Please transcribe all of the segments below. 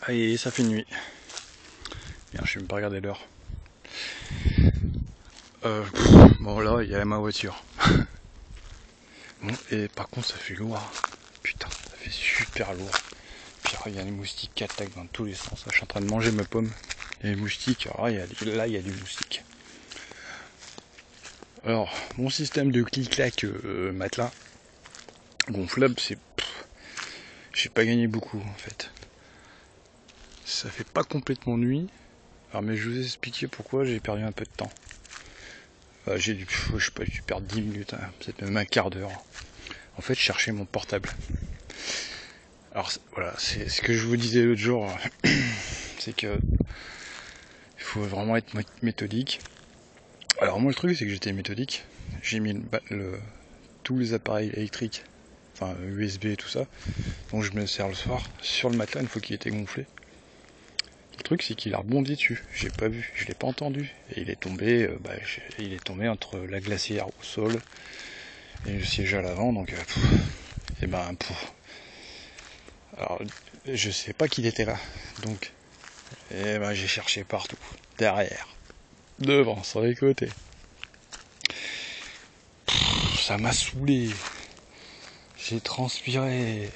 Et ça fait nuit. Bien, je vais même pas regarder l'heure. Bon là, il y a ma voiture. Bon, et par contre, ça fait lourd. Putain, ça fait super lourd. Puis il y a les moustiques qui attaquent dans tous les sens. Là, je suis en train de manger ma pomme. Et les moustiques, alors, là, il y a du moustique. Alors, mon système de clic-clac matelas gonflable, j'ai pas gagné beaucoup en fait. Ça fait pas complètement nuit. Alors, mais je vous ai expliqué pourquoi j'ai perdu un peu de temps. J'ai dû perdre 10 minutes, hein, peut-être même un quart d'heure. En fait, je cherchais mon portable. Alors voilà, c'est ce que je vous disais l'autre jour, c'est que il faut vraiment être méthodique. Alors moi le truc c'est que j'étais méthodique, j'ai mis tous les appareils électriques, enfin USB et tout ça, dont je me sers le soir, sur le matelas une fois qu'il était gonflé. Le truc c'est qu'il a rebondi dessus, j'ai pas vu, je l'ai pas entendu, et il est tombé, entre la glacière au sol et le siège à l'avant, donc alors je sais pas qu'il était là, donc j'ai cherché partout, derrière, devant, sur les côtés. Ça m'a saoulé, j'ai transpiré.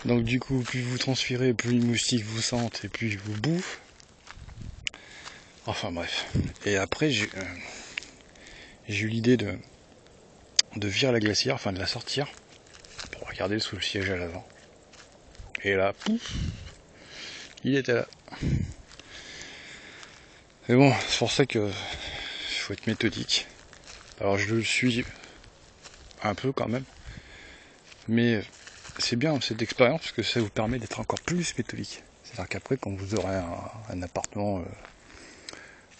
Donc du coup, plus vous transpirez, plus les moustiques vous sentent et plus ils vous bouffent. Enfin bref. Et après, j'ai eu l'idée de virer la glacière, enfin de la sortir, pour regarder sous le siège à l'avant. Et là, pouf, il était là. Mais bon, c'est pour ça que faut être méthodique. Alors je le suis un peu quand même, mais c'est bien cette expérience parce que ça vous permet d'être encore plus méthodique. C'est-à-dire qu'après, quand vous aurez un appartement,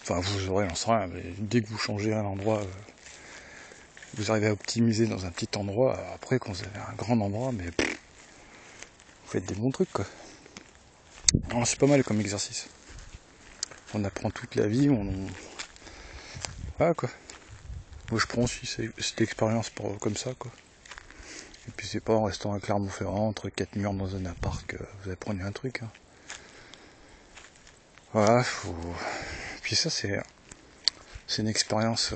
vous aurez, j'en sais rien, mais dès que vous changez un endroit, vous arrivez à optimiser dans un petit endroit. Après, quand vous avez un grand endroit, mais vous faites des bons trucs, quoi. Alors, c'est pas mal comme exercice. On apprend toute la vie, voilà, quoi. Moi, je prends aussi cette expérience comme ça, quoi. Et puis, c'est pas en restant à Clermont-Ferrand, entre 4 murs dans un appart, que vous apprenez un truc, hein. Voilà, Puis ça, c'est une expérience,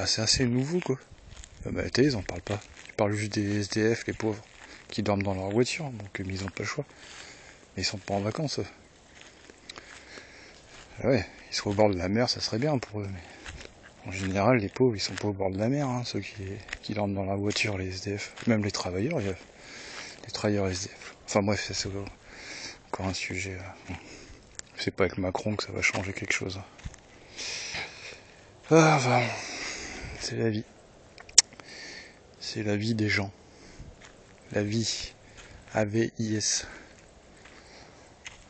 c'est assez nouveau, quoi. La télé, ils en parlent pas. Ils parlent juste des SDF, les pauvres, qui dorment dans leur voiture, donc ils ont pas le choix. Mais ils sont pas en vacances. Ouais, ils sont au bord de la mer, ça serait bien pour eux. Mais en général, les pauvres, ils sont pas au bord de la mer, hein, ceux qui dorment dans la voiture, les SDF. Même les travailleurs, il y a les travailleurs SDF. Enfin bref, c'est encore un sujet. Bon. C'est pas avec Macron que ça va changer quelque chose. C'est la vie. C'est la vie des gens. La vie. AVIS.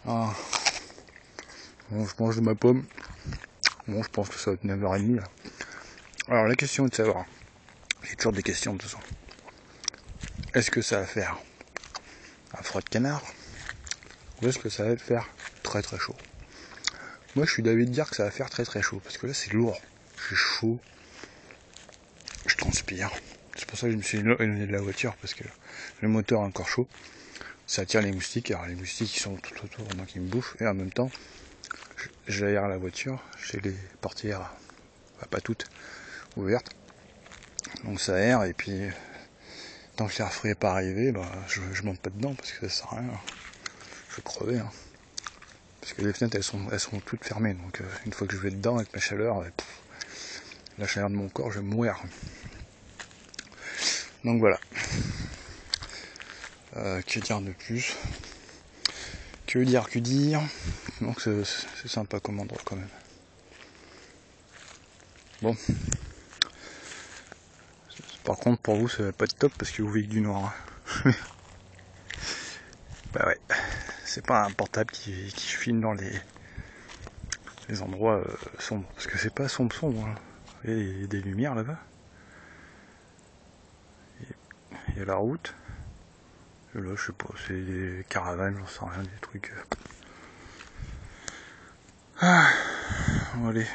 Ah. Bon, je mange de ma pomme. Bon, je pense que ça va être 9h30 là. Alors la question est de savoir. J'ai toujours des questions de toute façon. Est-ce que ça va faire un froid de canard? Ou est-ce que ça va faire très très chaud? Moi je suis d'avis de dire que ça va faire très très chaud. Parce que là c'est lourd. J'ai chaud. Je transpire. C'est pour ça que je me suis éloigné de la voiture. Parce que le moteur est encore chaud. Ça attire les moustiques. Alors les moustiques ils sont tout autour, donc ils me bouffent. Et en même temps, j'aère la voiture. J'ai les portières, pas toutes, ouvertes. Donc ça aère. Et puis tant que l'air frais n'est pas arrivé, je monte pas dedans parce que ça sert à rien. Je vais crever. Hein. Parce que les fenêtres elles sont toutes fermées. Donc une fois que je vais dedans avec la chaleur de mon corps, je vais mourir. Donc voilà. Que dire de plus? Que dire? Donc c'est sympa comme endroit quand même. Bon. Par contre pour vous ça va pas être top parce que vous vivez du noir. Hein. Bah ouais. C'est pas un portable qui filme dans les endroits sombres. Parce que c'est pas sombre. Hein. Il y a des lumières là-bas. Il y a la route. Et là, je sais pas, c'est des caravanes, j'en sais rien, des trucs. Bon, allez.